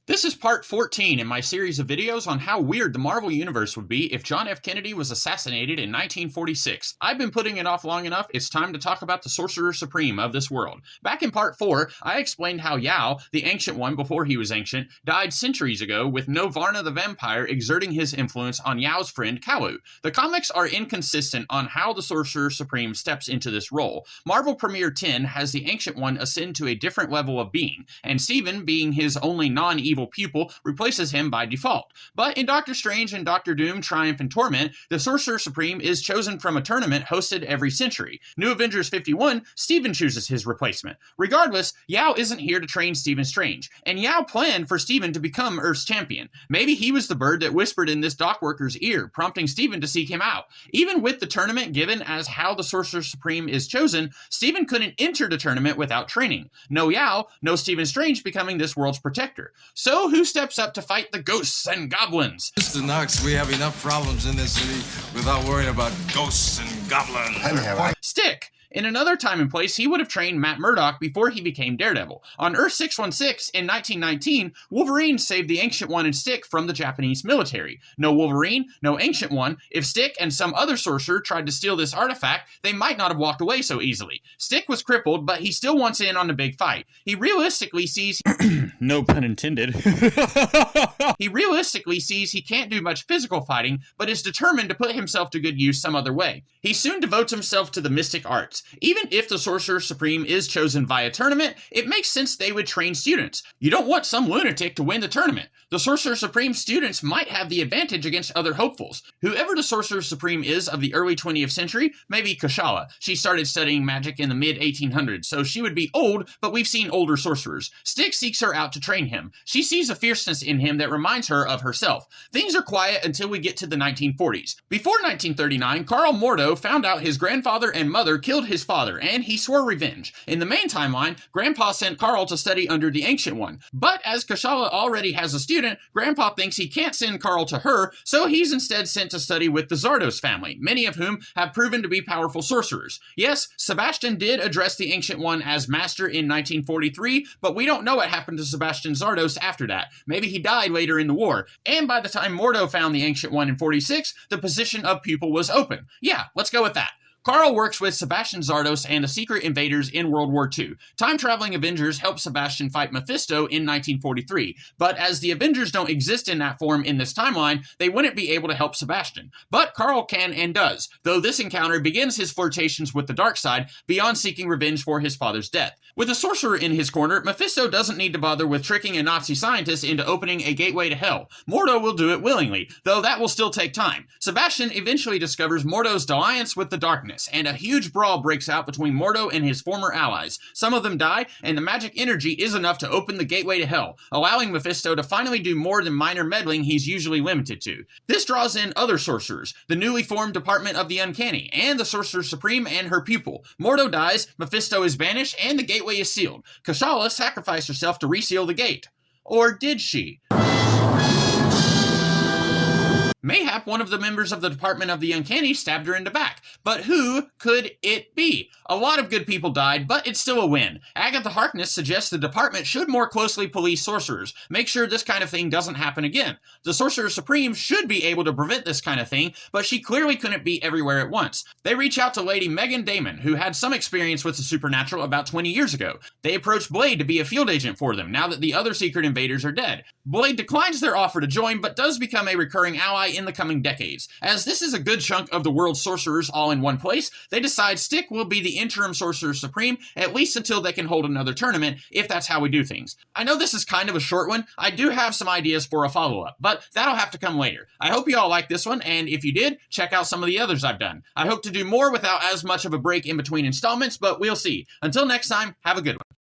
This is part 14 in my series of videos on how weird the Marvel Universe would be if John F. Kennedy was assassinated in 1946. I've been putting it off long enough, it's time to talk about the Sorcerer Supreme of this world. Back in part 4, I explained how Yao, the Ancient One before he was ancient, died centuries ago with no Varna the Vampire exerting his influence on Yao's friend Kalu. The comics are inconsistent on how the Sorcerer Supreme steps into this role. Marvel Premiere 10 has the Ancient One ascend to a different level of being, and Stephen, being his only non-evil pupil, replaces him by default. But in Doctor Strange and Doctor Doom Triumph and Torment, the Sorcerer Supreme is chosen from a tournament hosted every century. New Avengers 51, Stephen chooses his replacement. Regardless, Yao isn't here to train Stephen Strange, and Yao planned for Stephen to become Earth's champion. Maybe he was the bird that whispered in this dock worker's ear, prompting Stephen to seek him out. Even with the tournament given as how the Sorcerer Supreme is chosen, Stephen couldn't enter the tournament without training. No Yao, no Stephen Strange becoming this world's protector. So who steps up to fight the ghosts and goblins? Mr. Knox, we have enough problems in this city without worrying about ghosts and goblins. Stick! In another time and place, he would have trained Matt Murdock before he became Daredevil. On Earth 616 in 1919, Wolverine saved the Ancient One and Stick from the Japanese military. No Wolverine, no Ancient One. If Stick and some other sorcerer tried to steal this artifact, they might not have walked away so easily. Stick was crippled, but he still wants in on the big fight. He realistically sees... No pun intended. He realistically sees he can't do much physical fighting, but is determined to put himself to good use some other way. He soon devotes himself to the mystic arts. Even if the Sorcerer Supreme is chosen via tournament, it makes sense they would train students. You don't want some lunatic to win the tournament. The Sorcerer Supreme students might have the advantage against other hopefuls. Whoever the Sorcerer Supreme is of the early 20th century, maybe Kashala. She started studying magic in the mid-1800s, so she would be old, but we've seen older sorcerers. Styx seeks her out to train him. She sees a fierceness in him that reminds her of herself. Things are quiet until we get to the 1940s. Before 1939, Carl Mordo found out his grandfather and mother killed his father, and he swore revenge. In the main timeline, Grandpa sent Carl to study under the Ancient One. But as Kashala already has a student, Grandpa thinks he can't send Carl to her, so he's instead sent to study with the Zardos family, many of whom have proven to be powerful sorcerers. Yes, Sebastian did address the Ancient One as master in 1943, but we don't know what happened to Sebastian Zardos after that. Maybe he died later in the war. And by the time Mordo found the Ancient One in 46, the position of pupil was open. Yeah, let's go with that. Carl works with Sebastian Zardos and the secret invaders in World War II. Time-traveling Avengers help Sebastian fight Mephisto in 1943, but as the Avengers don't exist in that form in this timeline, they wouldn't be able to help Sebastian. But Carl can and does, though this encounter begins his flirtations with the dark side beyond seeking revenge for his father's death. With a sorcerer in his corner, Mephisto doesn't need to bother with tricking a Nazi scientist into opening a gateway to hell. Mordo will do it willingly, though that will still take time. Sebastian eventually discovers Mordo's alliance with the darkness, and a huge brawl breaks out between Mordo and his former allies. Some of them die, and the magic energy is enough to open the gateway to hell, allowing Mephisto to finally do more than minor meddling he's usually limited to. This draws in other sorcerers, the newly formed Department of the Uncanny, and the Sorcerer Supreme and her pupil. Mordo dies, Mephisto is banished, and the gateway is sealed. Kashala sacrificed herself to reseal the gate. Or did she? Mayhap one of the members of the Department of the Uncanny stabbed her in the back. But who could it be? A lot of good people died, but it's still a win. Agatha Harkness suggests the department should more closely police sorcerers, make sure this kind of thing doesn't happen again. The Sorcerer Supreme should be able to prevent this kind of thing, but she clearly couldn't be everywhere at once. They reach out to Lady Megan Damon, who had some experience with the supernatural about 20 years ago. They approach Blade to be a field agent for them, now that the other secret invaders are dead. Blade declines their offer to join, but does become a recurring ally in the coming decades. As this is a good chunk of the world's sorcerers all in one place, they decide Stick will be the interim Sorcerer Supreme, at least until they can hold another tournament, if that's how we do things. I know this is kind of a short one. I do have some ideas for a follow-up, but that'll have to come later. I hope you all liked this one, and if you did, check out some of the others I've done. I hope to do more without as much of a break in between installments, but we'll see. Until next time, have a good one.